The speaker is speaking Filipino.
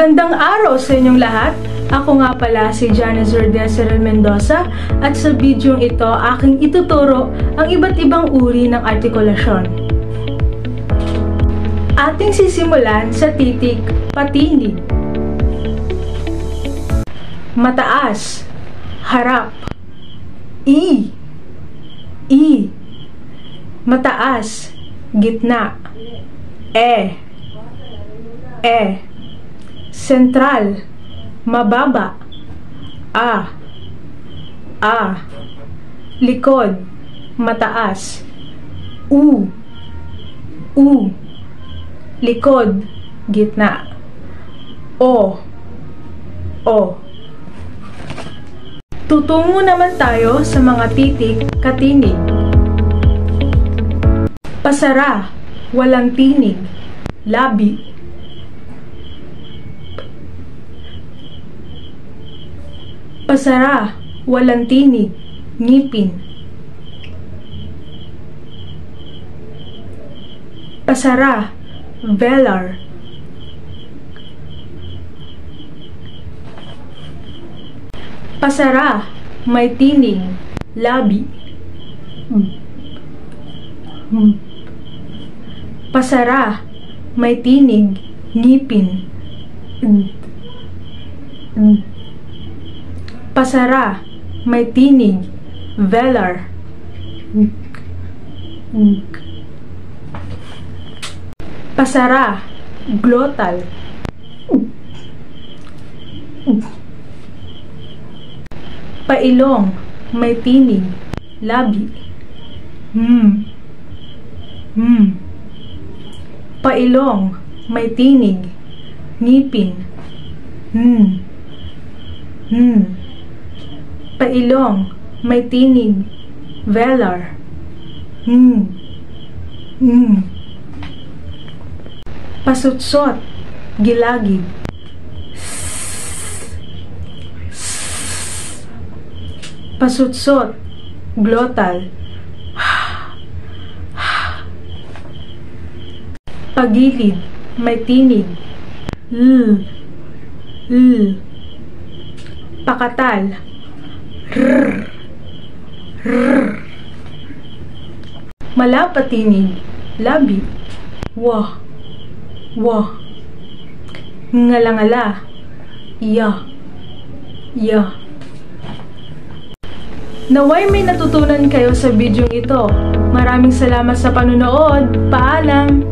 Magandang araw sa inyong lahat. Ako nga pala si Janice Desiree Mendoza at sa bidyong ito aking ituturo ang iba't ibang uri ng artikulasyon. Ating sisimulan sa titik patinig. Mataas, harap, I. Mataas, gitna, E. Sentral, mababa, A. Likod, mataas, U. Likod, gitna, O. Tutungo naman tayo sa mga titik katinig. Pasara, walang tinig, labi. Pasara, walang tinig, ngipin. Pasara, velar. Pasara, may tinig, labi. Pasara, may tinig, ngipin. Pasara, may tinig, velar. Pasara, glottal. Pailong, may tinig, labi. Pailong, may tinig, ngipin. Pailong, may tinig, velar. Pasutsot, gilagid. Pasutsot, glottal. Pagilid, may tinig, L. Pakatal, R. Malapatinig, labi, W. Ngalangala, Y. Naway may natutunan kayo sa bidyong ito. Maraming salamat sa panunood. Paalam!